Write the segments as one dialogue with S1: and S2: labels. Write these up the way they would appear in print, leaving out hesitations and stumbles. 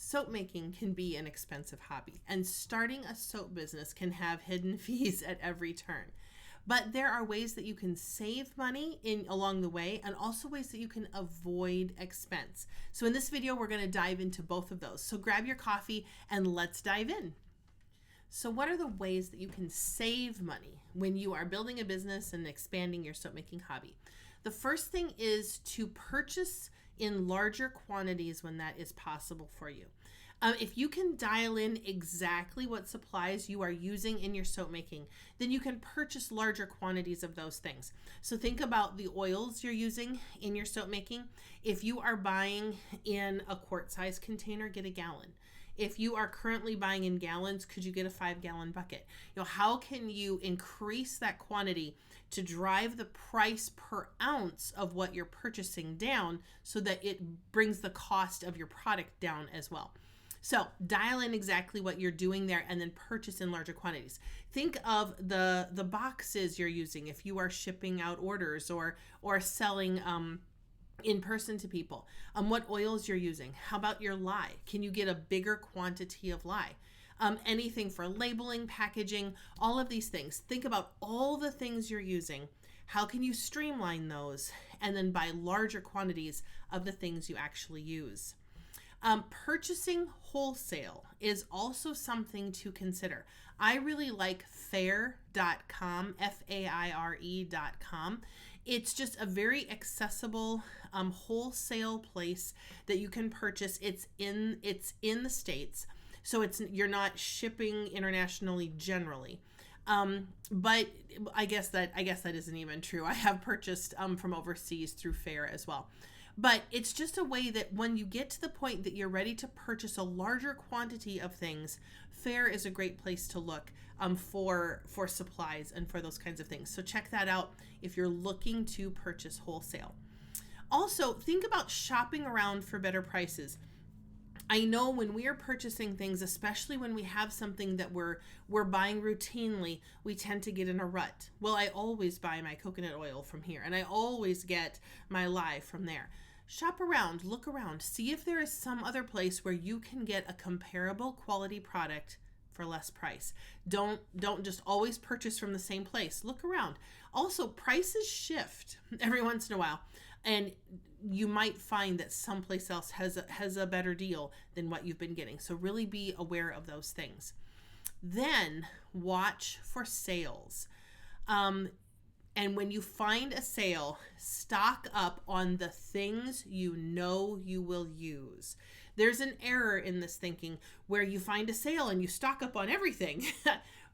S1: Soap making can be an expensive hobby, and starting a soap business can have hidden fees at every turn. But there are ways that you can save money along the way, and also ways that you can avoid expense. So in this video, we're going to dive into both of those. So grab your coffee and let's dive in. So what are the ways that you can save money when you are building a business and expanding your soap making hobby? The first thing is to purchase in larger quantities when that is possible for you. If you can dial in exactly what supplies you are using in your soap making, then you can purchase larger quantities of those things. So think about the oils you're using in your soap making. If you are buying in a quart size container, get a gallon. If you are currently buying in gallons, could you get a 5-gallon bucket? How can you increase that quantity to drive the price per ounce of what you're purchasing down so that it brings the cost of your product down as well? So dial in exactly what you're doing there and then purchase in larger quantities. Think of the boxes you're using if you are shipping out orders or selling in person to people. What oils you're using. How about your lye? Can you get a bigger quantity of lye? Anything for labeling, packaging, all of these things. Think about all the things you're using. How can you streamline those and then buy larger quantities of the things you actually use? Purchasing wholesale is also something to consider. I really like faire.com, Faire.com. It's just a very accessible wholesale place that you can purchase. It's in the States, so you're not shipping internationally generally. But I guess that isn't even true. I have purchased from overseas through Faire as well. But it's just a way that when you get to the point that you're ready to purchase a larger quantity of things, Faire is a great place to look for supplies and for those kinds of things. So check that out if you're looking to purchase wholesale. Also, think about shopping around for better prices. I know when we are purchasing things, especially when we have something that we're buying routinely, we tend to get in a rut. Well, I always buy my coconut oil from here, and I always get my lye from there. Shop around, look around, see if there is some other place where you can get a comparable quality product for less price. Don't just always purchase from the same place. Look around. Also, prices shift every once in a while, and you might find that someplace else has a better deal than what you've been getting. So really be aware of those things. Then watch for sales. And when you find a sale, stock up on the things you know you will use. There's an error in this thinking where you find a sale and you stock up on everything,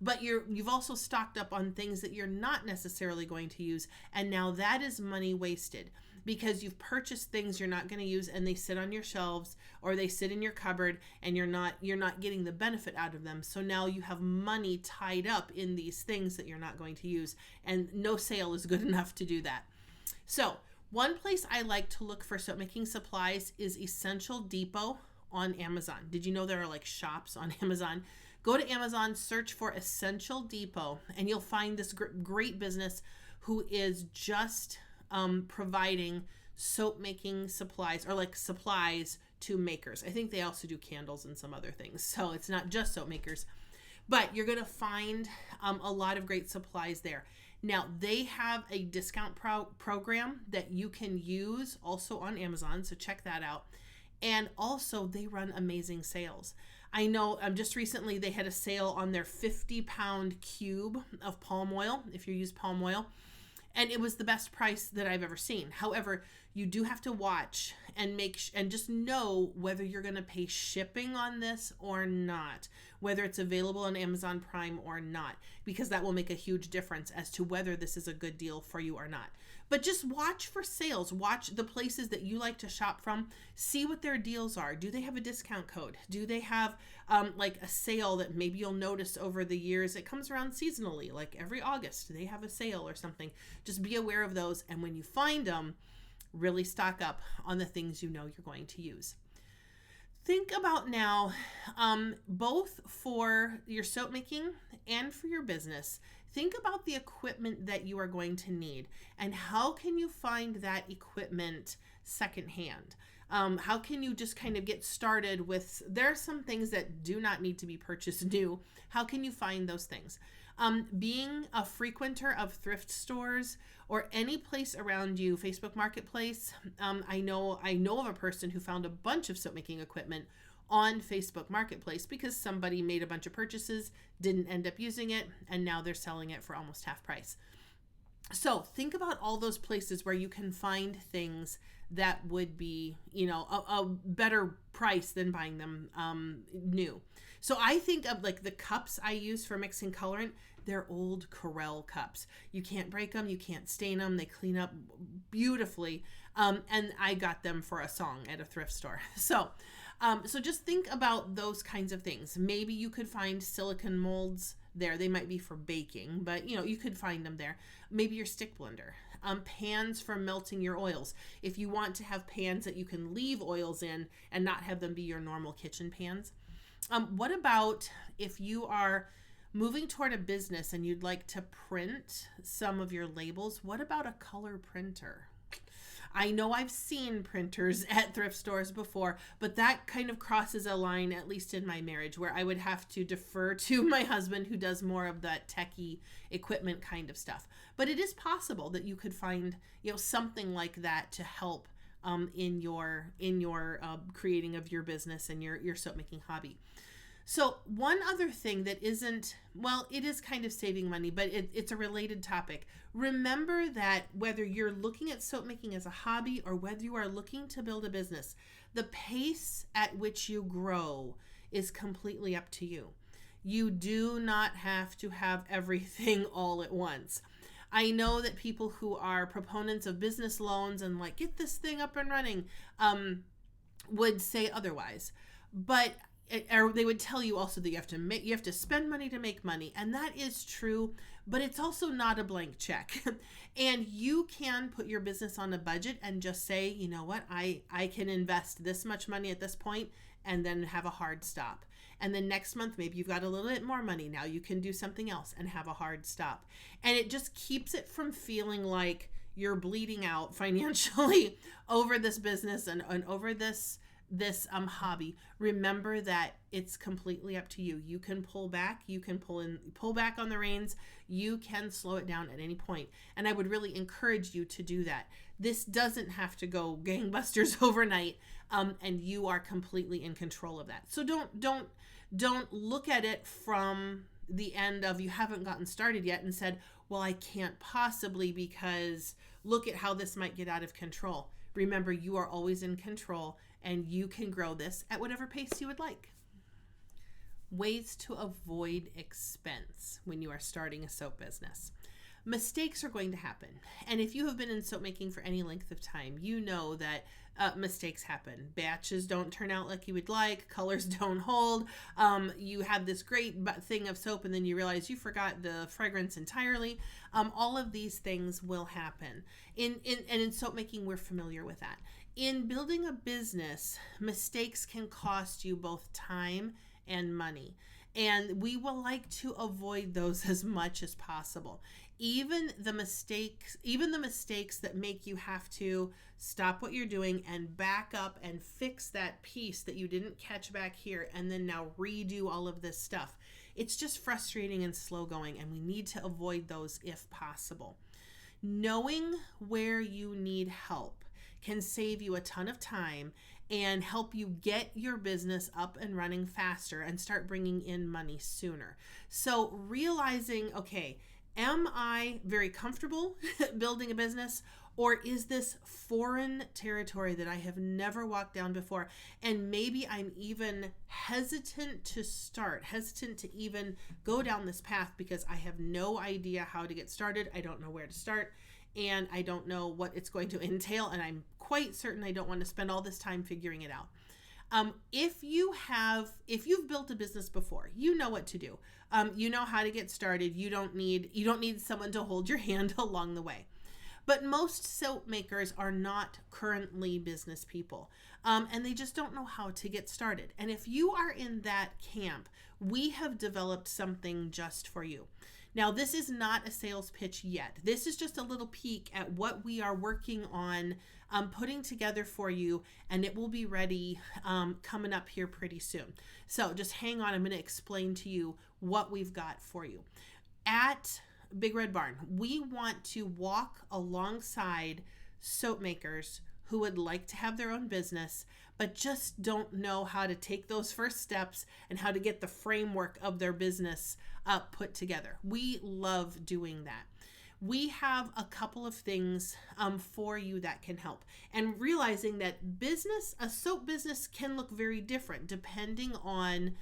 S1: but you've also stocked up on things that you're not necessarily going to use, and now that is money wasted because you've purchased things you're not going to use and they sit on your shelves or they sit in your cupboard and you're not getting the benefit out of them. So now you have money tied up in these things that you're not going to use, and no sale is good enough to do that. So one place I like to look for soap making supplies is Essential Depot on Amazon. Did you know there are like shops on Amazon? Go to Amazon, search for Essential Depot, and you'll find this great business who is just providing soap making supplies, or like supplies to makers. I think they also do candles and some other things. So it's not just soap makers, but you're going to find a lot of great supplies there. Now, they have a discount program that you can use also on Amazon, so check that out. And also, they run amazing sales. I know just recently they had a sale on their 50-pound cube of palm oil, if you use palm oil. And it was the best price that I've ever seen. However, you do have to watch and just know whether you're going to pay shipping on this or not, whether it's available on Amazon Prime or not, because that will make a huge difference as to whether this is a good deal for you or not. But just watch for sales. Watch the places that you like to shop from. See what their deals are. Do they have a discount code? Do they have like a sale that maybe you'll notice over the years? It comes around seasonally, like every August they have a sale or something. Just be aware of those, and when you find them, really stock up on the things you know you're going to use. Think about now, both for your soap making and for your business, think about the equipment that you are going to need and how can you find that equipment secondhand. How can you just kind of get started with, there are some things that do not need to be purchased new. How can you find those things? Being a frequenter of thrift stores or any place around you, Facebook Marketplace. I know of a person who found a bunch of soap making equipment on Facebook Marketplace because somebody made a bunch of purchases, didn't end up using it, and now they're selling it for almost half price. So think about all those places where you can find things that would be, a better price than buying them new. So I think of like the cups I use for mixing colorant. They're old Corelle cups. You can't break them. You can't stain them. They clean up beautifully. And I got them for a song at a thrift store. So just think about those kinds of things. Maybe you could find silicone molds there. They might be for baking, but you could find them there. Maybe your stick blender. Pans for melting your oils. If you want to have pans that you can leave oils in and not have them be your normal kitchen pans. What about if you are moving toward a business and you'd like to print some of your labels? What about a color printer? I know I've seen printers at thrift stores before, but that kind of crosses a line, at least in my marriage, where I would have to defer to my husband, who does more of that techie equipment kind of stuff. But it is possible that you could find, something like that to help in your creating of your business and your soap making hobby. So one other thing that isn't, well, it is kind of saving money, but it's a related topic. Remember that whether you're looking at soap making as a hobby or whether you are looking to build a business, the pace at which you grow is completely up to you. You do not have to have everything all at once. I know that people who are proponents of business loans and like, get this thing up and running, would say otherwise. But or they would tell you also that you have to spend money to make money, and that is true, but it's also not a blank check. And you can put your business on a budget and just say, you know what, I can invest this much money at this point and then have a hard stop. And then next month, maybe you've got a little bit more money. Now you can do something else and have a hard stop. And it just keeps it from feeling like you're bleeding out financially over this business and over this hobby. Remember that it's completely up to you. You can pull back, you can pull back on the reins, you can slow it down at any point. And I would really encourage you to do that. This doesn't have to go gangbusters overnight, and you are completely in control of that. So don't look at it from the end of, you haven't gotten started yet and said, well, I can't possibly because look at how this might get out of control. Remember, you are always in control, and you can grow this at whatever pace you would like. Ways to avoid expense when you are starting a soap business. Mistakes are going to happen. And if you have been in soap making for any length of time, you know that mistakes happen. Batches don't turn out like you would like. Colors don't hold. You have this great thing of soap and then you realize you forgot the fragrance entirely. All of these things will happen. In soap making, we're familiar with that. In building a business, mistakes can cost you both time and money. And we will like to avoid those as much as possible. Even the mistakes that make you have to stop what you're doing and back up and fix that piece that you didn't catch back here and then now redo all of this stuff. It's just frustrating and slow going, and we need to avoid those if possible. Knowing where you need help can save you a ton of time and help you get your business up and running faster and start bringing in money sooner. So realizing, okay, am I very comfortable building a business, or is this foreign territory that I have never walked down before? And maybe I'm even hesitant to even go down this path because I have no idea how to get started. I don't know where to start, and I don't know what it's going to entail, and I'm quite certain I don't want to spend all this time figuring it out. If you've built a business before, you know what to do. You know how to get started. You don't need someone to hold your hand along the way. But most soap makers are not currently business people, and they just don't know how to get started. And if you are in that camp, we have developed something just for you. Now, this is not a sales pitch yet. This is just a little peek at what we are working on putting together for you, and it will be ready coming up here pretty soon. So just hang on. I'm going to explain to you what we've got for you. At Big Red Barn, we want to walk alongside soap makers who would like to have their own business, but just don't know how to take those first steps and how to get the framework of their business put together. We love doing that. We have a couple of things for you that can help, and realizing that a soap business can look very different depending on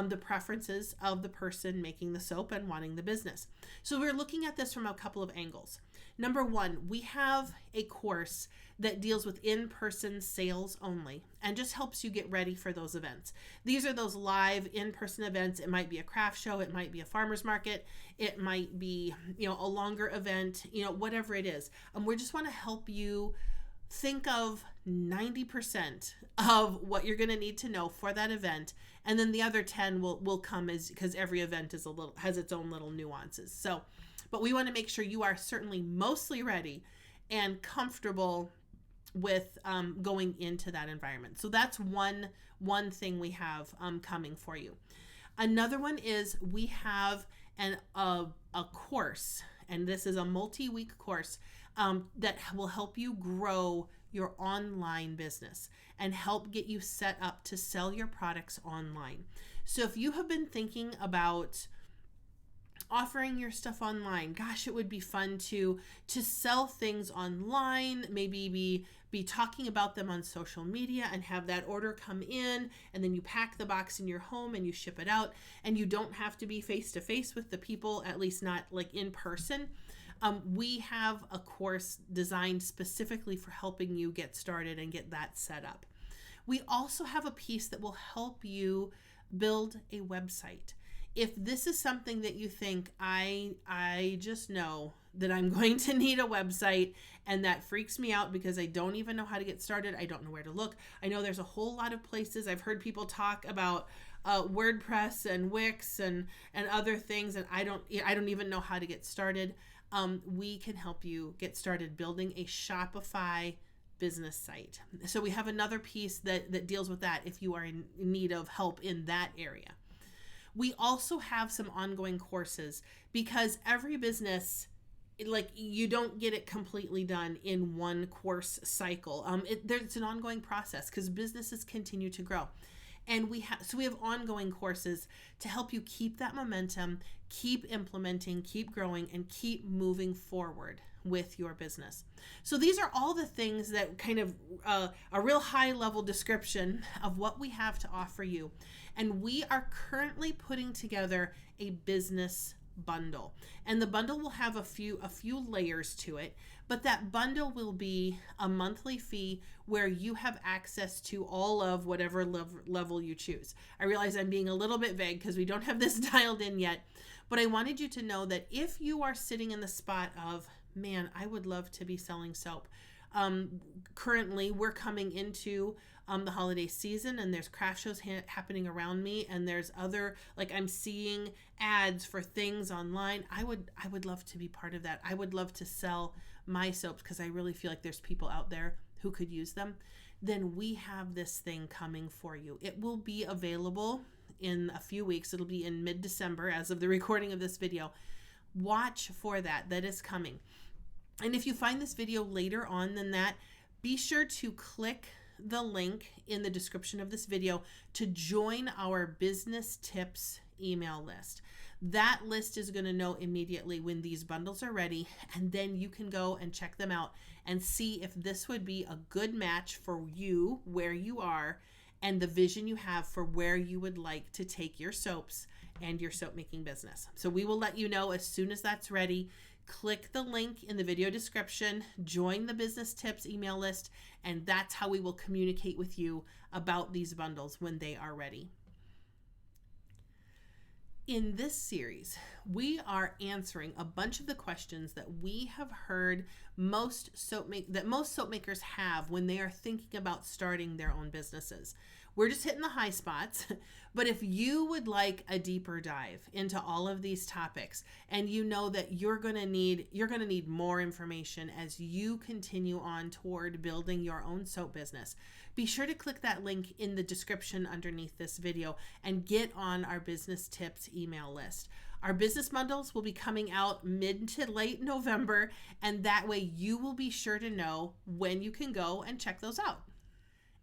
S1: the preferences of the person making the soap and wanting the business. So we're looking at this from a couple of angles. Number one, we have a course that deals with in-person sales only and just helps you get ready for those events. These are those live in-person events. It might be a craft show, it might be a farmer's market, it might be, a longer event, whatever it is. We just want to help you think of 90% of what you're going to need to know for that event, and then the other 10 will come because every event has its own little nuances. But we want to make sure you are certainly mostly ready and comfortable with going into that environment. So that's one thing we have coming for you. Another one is we have a course, and this is a multi-week course that will help you grow your online business and help get you set up to sell your products online. So if you have been thinking about offering your stuff online, gosh, it would be fun to sell things online, maybe be talking about them on social media and have that order come in, and then you pack the box in your home and you ship it out, and you don't have to be face to face with the people, at least not like in person. We have a course designed specifically for helping you get started and get that set up. We also have a piece that will help you build a website. If this is something that you think, I just know that I'm going to need a website, and that freaks me out because I don't even know how to get started. I don't know where to look. I know there's a whole lot of places. I've heard people talk about WordPress and Wix and other things, and I don't even know how to get started. We can help you get started building a Shopify business site. So we have another piece that deals with that if you are in need of help in that area. We also have some ongoing courses because every business, you don't get it completely done in one course cycle. It's an ongoing process because businesses continue to grow. And we have ongoing courses to help you keep that momentum, keep implementing, keep growing, and keep moving forward with your business. So these are all the things that kind of a real high level description of what we have to offer you. And we are currently putting together a business bundle. And the bundle will have a few layers to it, but that bundle will be a monthly fee where you have access to all of whatever level you choose. I realize I'm being a little bit vague because we don't have this dialed in yet, but I wanted you to know that if you are sitting in the spot of, man, I would love to be selling soap. Currently, we're coming into the holiday season, and there's craft shows happening around me, and there's other, I'm seeing ads for things online. I would love to be part of that. I would love to sell my soaps because I really feel like there's people out there who could use them. Then we have this thing coming for you. It will be available in a few weeks. It'll be in mid-December as of the recording of this video. Watch for that. That is coming. And if you find this video later on than that, be sure to click the link in the description of this video to join our business tips email list. That list is going to know immediately when these bundles are ready, and then you can go and check them out and see if this would be a good match for you, where you are, and the vision you have for where you would like to take your soaps and your soap making business. So we will let you know as soon as that's ready. Click the link in the video description, join the business tips email list, and that's how we will communicate with you about these bundles when they are ready. In this series, we are answering a bunch of the questions that we have heard most soap makers have when they are thinking about starting their own businesses. We're just hitting the high spots. But if you would like a deeper dive into all of these topics, and you know that you're going to need more information as you continue on toward building your own soap business, be sure to click that link in the description underneath this video and get on our business tips email list. Our business bundles will be coming out mid to late November, and that way you will be sure to know when you can go and check those out.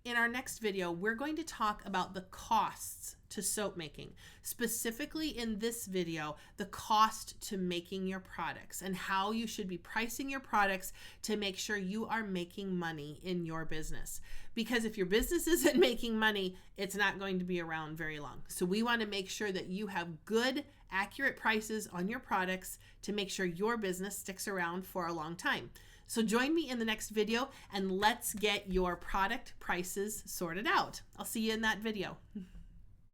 S1: In our next video, we're going to talk about the costs to soap making. Specifically in this video, the cost to making your products and how you should be pricing your products to make sure you are making money in your business. Because if your business isn't making money, it's not going to be around very long. So we want to make sure that you have good, accurate prices on your products to make sure your business sticks around for a long time. So join me in the next video and let's get your product prices sorted out. I'll see you in that video.